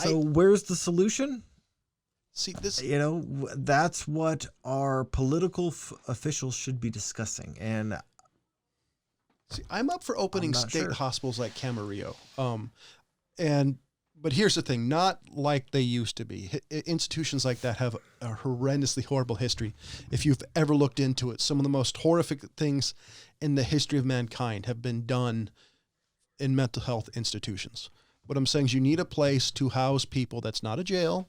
So where's the solution? See, this, that's what our political officials should be discussing. And I'm up for opening state hospitals like Camarillo. But here's the thing, not like they used to be. Institutions like that have a horrendously horrible history. If you've ever looked into it, some of the most horrific things in the history of mankind have been done in mental health institutions. What I'm saying is you need a place to house people that's not a jail,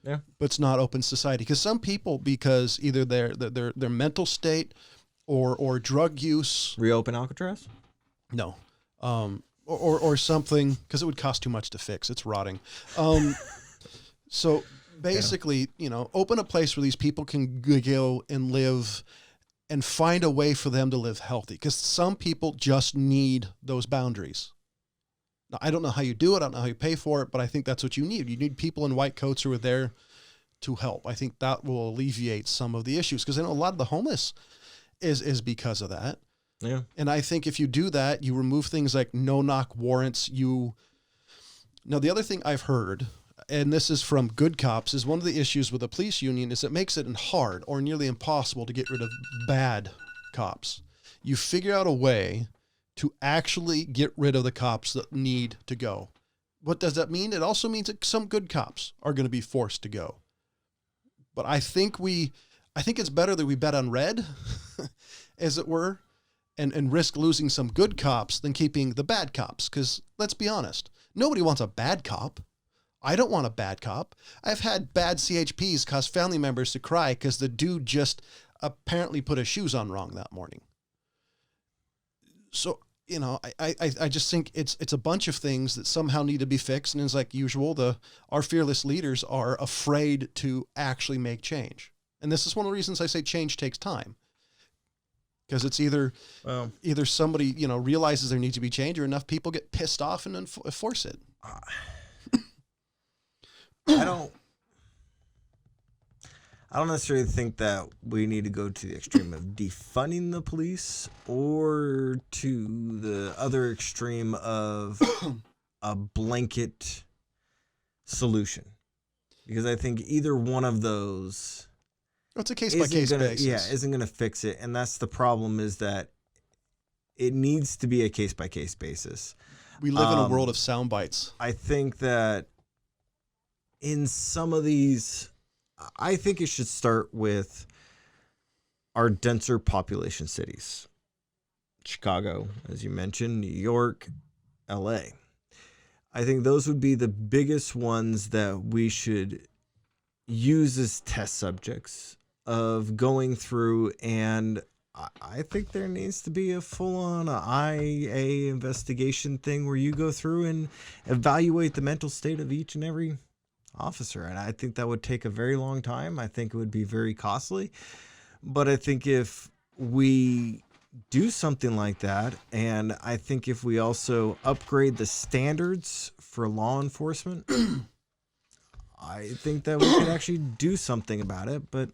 but it's not open society. Because some people, because either their mental state or drug use. Reopen Alcatraz? No. Or something, because it would cost too much to fix. It's rotting. So basically, open a place where these people can go and live and find a way for them to live healthy. Because some people just need those boundaries. Now, I don't know how you do it. I don't know how you pay for it, but I think that's what you need. You need people in white coats who are there to help. I think that will alleviate some of the issues, because I know a lot of the homeless is because of that. Yeah. And I think if you do that, you remove things like no-knock warrants. Now, the other thing I've heard, and this is from good cops, is one of the issues with the police union is it makes it hard or nearly impossible to get rid of bad cops. You figure out a way to actually get rid of the cops that need to go. What does that mean? It also means that some good cops are going to be forced to go. But I think it's better that we bet on red, as it were, and risk losing some good cops than keeping the bad cops. Because let's be honest, nobody wants a bad cop. I don't want a bad cop. I've had bad CHPs cause family members to cry because the dude just apparently put his shoes on wrong that morning. So, you know, I just think it's a bunch of things that somehow need to be fixed. And it's like usual, our fearless leaders are afraid to actually make change. And this is one of the reasons I say change takes time. Because it's either somebody, you know, realizes there needs to be change, or enough people get pissed off and enforce it. I don't necessarily think that we need to go to the extreme of defunding the police, or to the other extreme of a blanket solution. Because I think either one of those... It's a case-by-case basis. Yeah, isn't going to fix it. And that's the problem, is that it needs to be a case-by-case basis. We live in a world of sound bites. I think that in some of these, I think it should start with our denser population cities. Chicago, as you mentioned, New York, LA. I think those would be the biggest ones that we should use as test subjects of going through, and I think there needs to be a full-on IA investigation thing where you go through and evaluate the mental state of each and every officer. And I think that would take a very long time. I think it would be very costly. But I think if we do something like that, and I think if we also upgrade the standards for law enforcement, I think that we could actually do something about it. But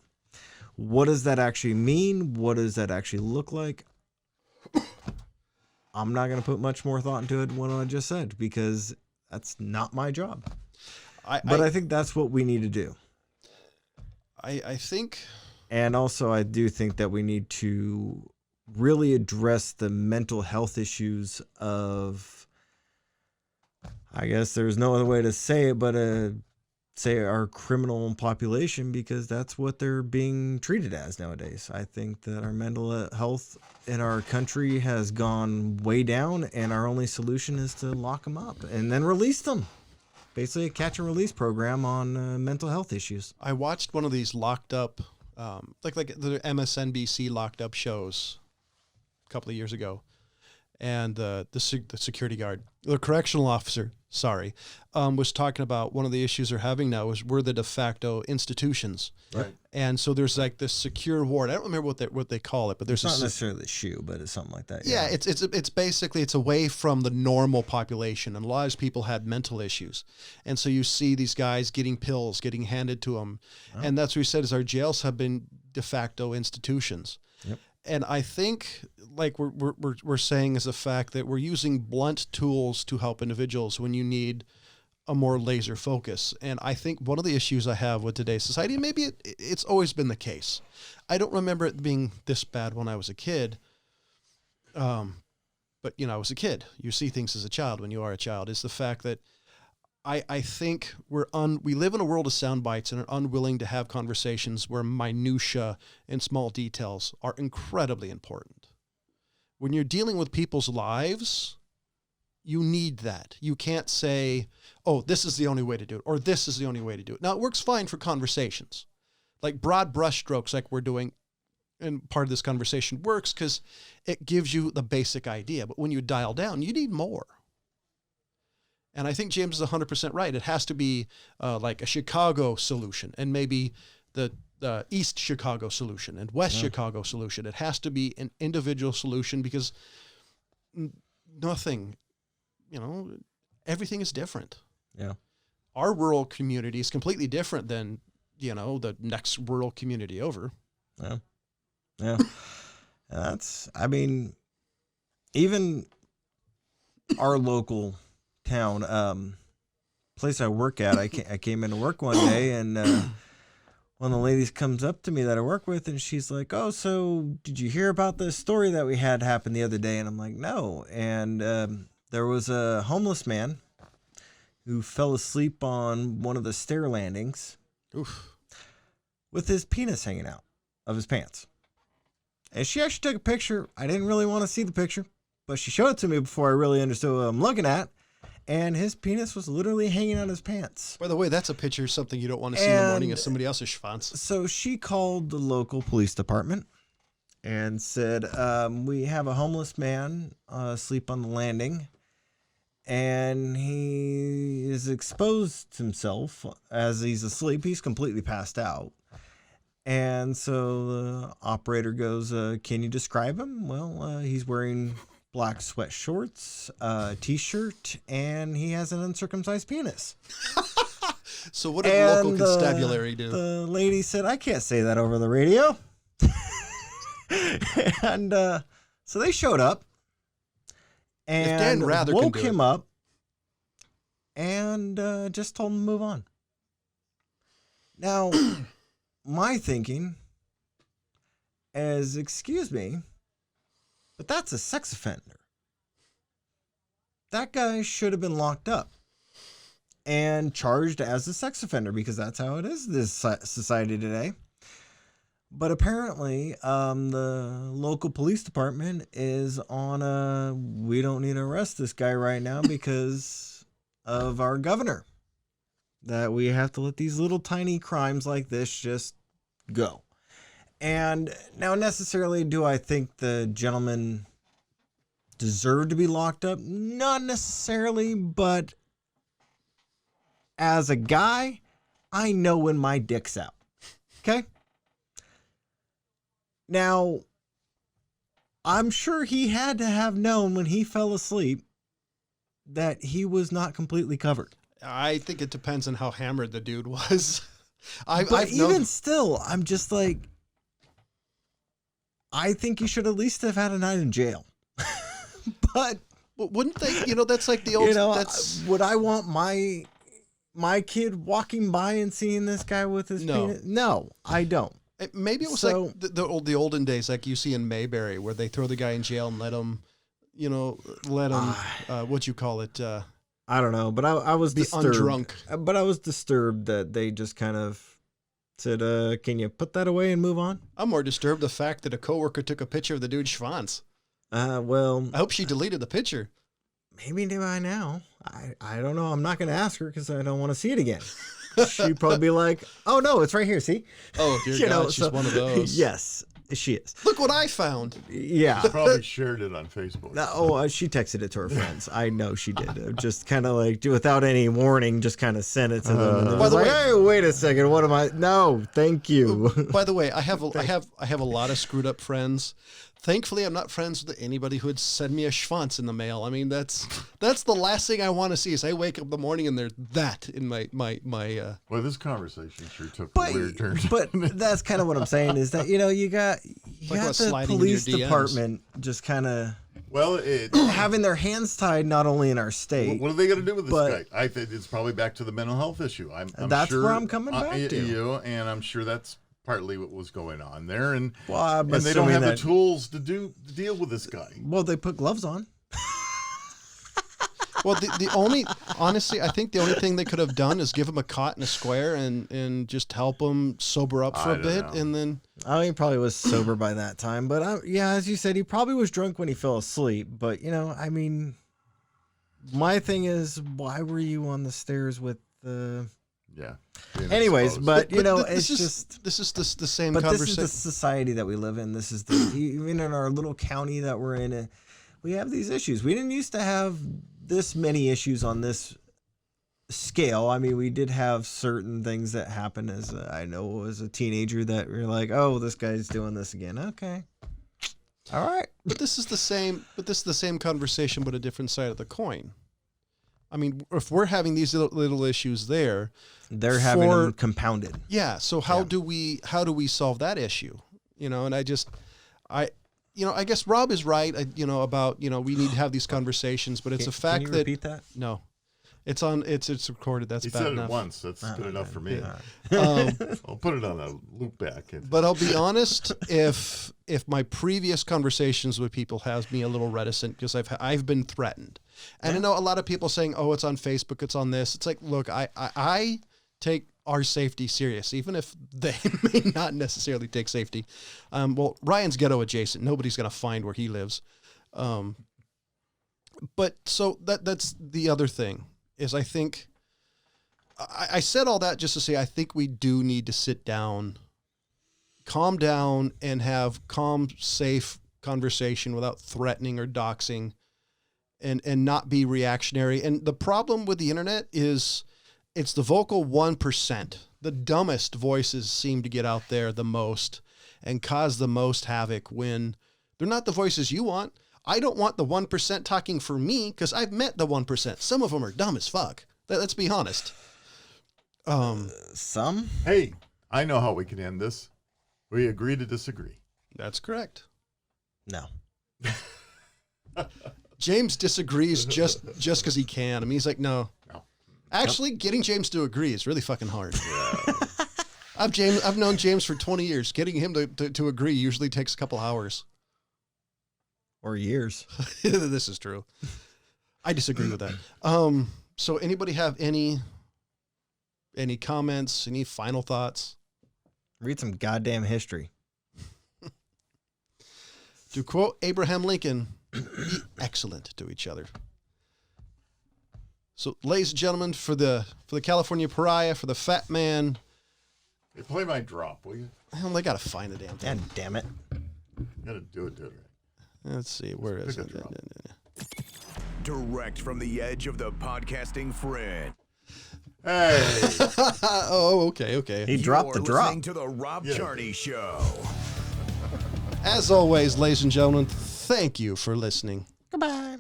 what does that actually mean? What does that actually look like? I'm not going to put much more thought into it than what I just said, because that's not my job. But I think that's what we need to do. I think... And also, I do think that we need to really address the mental health issues of... I guess there's no other way to say it, but say our criminal population, because that's what they're being treated as nowadays. I think that our mental health in our country has gone way down, and our only solution is to lock them up and then release them. Basically a catch and release program on mental health issues. I watched one of these locked up, like the MSNBC locked up shows a couple of years ago. And the security guard, the correctional officer, was talking about one of the issues they're having now is we're the de facto institutions. Right. And so there's like this secure ward. I don't remember what they call it, but there's not necessarily the shoe, but it's something like that. Yeah, it's basically it's away from the normal population, and a lot of people had mental issues, and so you see these guys getting pills getting handed to them, and that's what he said is our jails have been de facto institutions. Yep. And I think, like we're saying, is the fact that we're using blunt tools to help individuals when you need a more laser focus. And I think one of the issues I have with today's society, and maybe it's always been the case, I don't remember it being this bad when I was a kid. But you know, I was a kid. You see things as a child when you are a child. Is the fact that I think we live in a world of sound bites and are unwilling to have conversations where minutia and small details are incredibly important. When you're dealing with people's lives, you need that. You can't say, oh, this is the only way to do it, or this is the only way to do it. Now, it works fine for conversations. Like broad brushstrokes like we're doing, and part of this conversation works because it gives you the basic idea. But when you dial down, you need more. And I think James is 100% right. It has to be like a Chicago solution, and maybe the East Chicago solution and West Chicago solution. It has to be an individual solution, because nothing, everything is different. Yeah. Our rural community is completely different than the next rural community over. Yeah. Yeah. Even our local town, place I work at, I came into work one day, and one of the ladies comes up to me that I work with, and she's like, "Oh, so did you hear about this story that we had happen the other day?" And I'm like, "No." And there was a homeless man who fell asleep on one of the stair landings. Oof. With his penis hanging out of his pants. And she actually took a picture. I didn't really want to see the picture, but she showed it to me before I really understood what I'm looking at. And his penis was literally hanging out of his pants. By the way, that's a picture of something you don't want to see in the morning of somebody else's schwanz. So she called the local police department and said, we have a homeless man asleep on the landing, and he is exposed himself as he's asleep. He's completely passed out. And so the operator goes, can you describe him? Well, he's wearing black sweat shorts, T-shirt, and he has an uncircumcised penis. So what did the local constabulary do? The lady said, I can't say that over the radio. And so they showed up and woke him up and just told him to move on. Now, my thinking is, excuse me, but that's a sex offender. That guy should have been locked up and charged as a sex offender, because that's how it is in this society today. But apparently, the local police department is on we don't need to arrest this guy right now because of our governor. That we have to let these little tiny crimes like this just go. And now, necessarily, do I think the gentleman deserved to be locked up? Not necessarily, but as a guy, I know when my dick's out. Okay? Now, I'm sure he had to have known when he fell asleep that he was not completely covered. I think it depends on how hammered the dude was. Still, I'm just like, I think he should at least have had a night in jail. But wouldn't they? That's like the old. Would I want my kid walking by and seeing this guy with his penis? No, I don't. Maybe it was like the olden days, like you see in Mayberry, where they throw the guy in jail and let him, what you call it? I don't know, but I was disturbed. Undrunk. But I was disturbed that they just kind of said, "Can you put that away and move on?" I'm more disturbed the fact that a coworker took a picture of the dude's schwanz. Well, I hope she deleted the picture. Maybe by now. I don't know. I'm not going to ask her because I don't want to see it again. She'd probably be like, "Oh no, it's right here. See?" Oh dear God, she's one of those. Yes, she is. Look what I found. Yeah, she probably shared it on Facebook. She texted it to her friends. I know she did. Just kind of like without any warning, just kind of sent it to them. And by the way, hey, wait a second. What am I? No, thank you. By the way, I have a lot of screwed up friends. Thankfully, I'm not friends with anybody who would send me a schwanz in the mail. I mean, that's the last thing I want to see. Is I wake up in the morning and there's that in my. Well, this conversation sure took a weird turn. But that's kind of what I'm saying is that you got the police department just kind of having their hands tied not only in our state. What are they going to do with this guy? I think it's probably back to the mental health issue. That's sure, where I'm coming back to. And I'm sure that's partly what was going on there, and I'm they don't have the tools to deal with this guy. Well, they put gloves on. Well, honestly, I think the only thing they could have done is give him a cot and a square and just help him sober up for a bit, and then. Oh, he probably was sober by that time, but as you said, he probably was drunk when he fell asleep. But I mean, my thing is, why were you on the stairs with the? Yeah. Anyways, but this is the same but conversation. This is the society that we live in. This is even in our little county that we're in. We have these issues. We didn't used to have this many issues on this scale. I mean, we did have certain things that happened as I know as a teenager that we're like, oh, this guy's doing this again. Okay. All right. But this is the same conversation, but a different side of the coin. I mean, if we're having these little issues there, They're having them compounded. Yeah. So how do we solve that issue? You know, and I guess Rob is right. About we need to have these conversations, but it's a fact Can you that repeat that? no, it's recorded. That's He bad said enough. it once. That's good enough for me. Yeah. I'll put it on a loop back. But I'll be honest, if my previous conversations with people has me a little reticent because I've been threatened, and I know a lot of people saying, "Oh, it's on Facebook, it's on this." It's like, look, I take our safety serious, even if they may not necessarily take safety. Well, Ryan's ghetto adjacent. Nobody's gonna find where he lives. But so that's the other thing is I think. I said all that just to say I think we do need to sit down, calm down, and have calm, safe conversation without threatening or doxing and not be reactionary. And the problem with the internet is it's the vocal 1%. The dumbest voices seem to get out there the most and cause the most havoc when they're not the voices you want. I don't want the 1% talking for me because I've met the 1%. Some of them are dumb as fuck. Let's be honest. Some? Hey, I know how we can end this. We agree to disagree. That's correct. No. James disagrees just because he can. I mean, he's like, no. Actually, getting James to agree is really fucking hard. Yeah. I've known James for 20 years. Getting him to agree usually takes a couple hours. Or years. This is true. I disagree with that. So anybody have any comments, any final thoughts? Read some goddamn history. To quote Abraham Lincoln, be excellent to each other. So, ladies and gentlemen, for the California Pariah, for the Fat Man. Hey, play my drop, will you? Well, they got to find the damn thing. God damn it. You gotta do it right. Let's see, where is it? Direct from the edge of the podcasting friend. Hey. Oh, okay. He dropped the drop. Listening to the Rob Charney Show. As always, ladies and gentlemen, thank you for listening. Goodbye.